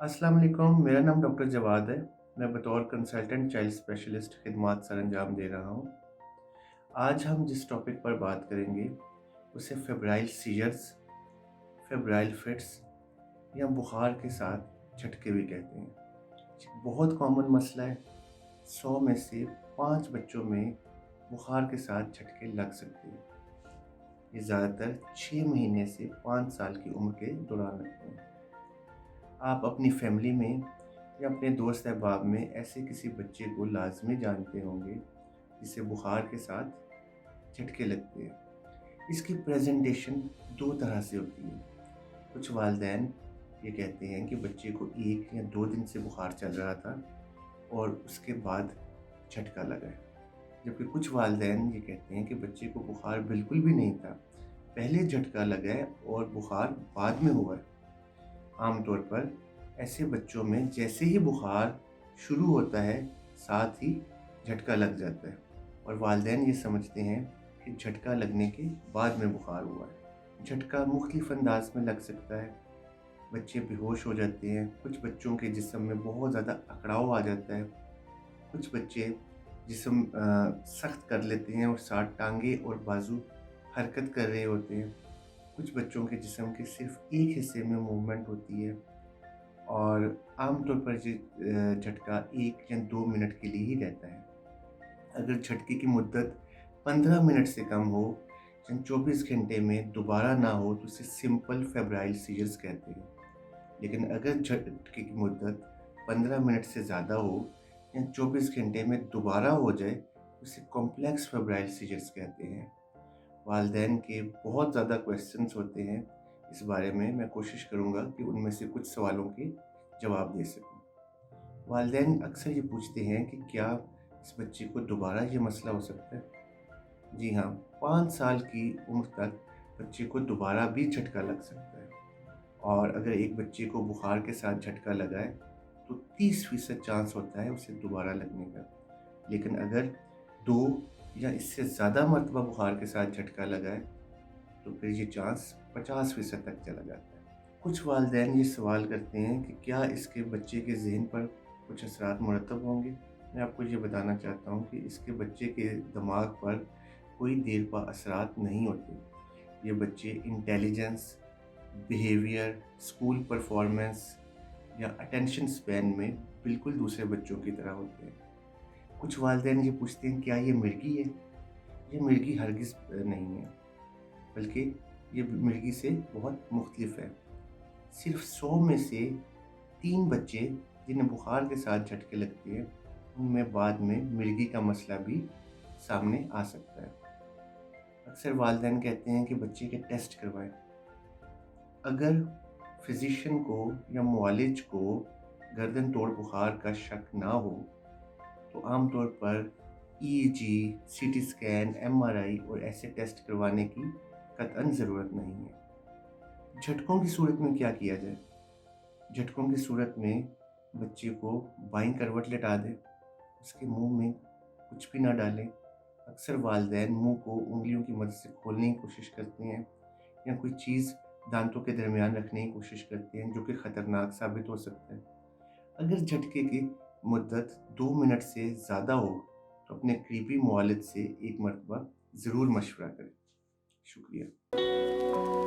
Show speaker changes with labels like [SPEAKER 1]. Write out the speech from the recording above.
[SPEAKER 1] अस्सलाम वालेकुम। मेरा नाम डॉक्टर जवाद है। मैं बतौर कंसल्टेंट चाइल्ड स्पेशलिस्ट खिदमात सर अंजाम दे रहा हूँ। आज हम जिस टॉपिक पर बात करेंगे उसे फेब्राइल सीजर्स, फेब्राइल फिट्स या बुखार के साथ झटके भी कहते हैं। बहुत कॉमन मसला है। 100 में से 5 बच्चों में बुखार के साथ झटके लग सकते हैं। ये ज़्यादातर 6 महीने से 5 साल की उम्र के दौरान लगते हैं। आप अपनी फैमिली में या अपने दोस्त अहबाब में ऐसे किसी बच्चे को लाजमी जानते होंगे जिसे बुखार के साथ झटके लगते हैं। इसकी प्रेजेंटेशन दो तरह से होती है। कुछ वालिदैन ये कहते हैं कि बच्चे को 1 या 2 दिन से बुखार चल रहा था और उसके बाद झटका लगा है, जबकि कुछ वालिदैन ये कहते हैं कि बच्चे को बुखार बिल्कुल भी नहीं था, पहले झटका लगा है और बुखार बाद में हुआ है। आमतौर पर ऐसे बच्चों में जैसे ही बुखार शुरू होता है, साथ ही झटका लग जाता है और वालिदैन ये समझते हैं कि झटका लगने के बाद में बुखार हुआ है। झटका मुख्तलिफ अंदाज में लग सकता है। बच्चे बेहोश हो जाते हैं, कुछ बच्चों के जिस्म में बहुत ज़्यादा अकड़ाव आ जाता है, कुछ बच्चे जिस्म सख्त कर लेते हैं और साथ टांगे और बाजू हरकत कर रहे होते हैं। कुछ बच्चों के जिस्म के सिर्फ एक हिस्से में मूवमेंट होती है और आमतौर पर ये झटका 1 या 2 मिनट के लिए ही रहता है। अगर झटके की मुद्दत 15 मिनट से कम हो या 24 घंटे में दोबारा ना हो तो उसे सिंपल फेब्राइल सीजर्स कहते हैं। लेकिन अगर झटके की मुद्दत 15 मिनट से ज़्यादा हो या 24 घंटे में दोबारा हो जाए तो उसे कॉम्प्लेक्स फेब्राइल सीजर्स कहते हैं। वालिदैन के बहुत ज़्यादा क्वेश्चंस होते हैं इस बारे में। मैं कोशिश करूँगा कि उनमें से कुछ सवालों के जवाब दे सकूँ। वालिदैन अक्सर ये पूछते हैं कि क्या इस बच्चे को दोबारा ये मसला हो सकता है? जी हाँ, 5 साल की उम्र तक बच्चे को दोबारा भी झटका लग सकता है और अगर एक बच्चे को बुखार के साथ झटका लगा है तो 30% चांस होता है उसे दोबारा लगने का। लेकिन अगर 2 या इससे ज़्यादा मरतबा बुखार के साथ झटका लगा है तो फिर ये चांस 50% तक चला जाता है। कुछ वालिदैन ये सवाल करते हैं कि क्या इसके बच्चे के ज़हन पर कुछ असरात मुरतब होंगे? मैं आपको ये बताना चाहता हूँ कि इसके बच्चे के दिमाग पर कोई देरपा असरात नहीं होते। ये बच्चे इंटेलिजेंस, बिहेवियर, स्कूल परफॉर्मेंस या अटेंशन स्पैन में बिल्कुल दूसरे बच्चों की तरह होते हैं। कुछ वालिदैन ये पूछते हैं क्या ये मिर्गी है? ये मिर्गी हरगिज़ नहीं है, बल्कि ये मिर्गी से बहुत मुख्तलिफ है। सिर्फ 100 में से 3 बच्चे जिन्हें बुखार के साथ झटके लगते हैं, उनमें बाद में मिर्गी का मसला भी सामने आ सकता है। अक्सर वालिदैन कहते हैं कि बच्चे के टेस्ट करवाएं। अगर फिजिशियन को या मुआलिज को गर्दन तोड़ बुखार का शक ना हो तो आमतौर पर ईईजी, सीटी स्कैन, एमआरआई और ऐसे टेस्ट करवाने की कतई ज़रूरत नहीं है। झटकों की सूरत में क्या किया जाए? झटकों की सूरत में बच्चे को बाईं करवट लेटा दें, उसके मुंह में कुछ भी ना डालें। अक्सर वालिदैन मुंह को उँगलियों की मदद से खोलने की कोशिश करते हैं या कोई चीज़ दांतों के दरमियान रखने की कोशिश करते हैं, जो कि ख़तरनाक साबित हो सकता है। अगर झटके की मुद्दत 2 मिनट से ज़्यादा हो तो अपने करीबी मुआलिज से एक मरतबा ज़रूर मशवरा करें। शुक्रिया।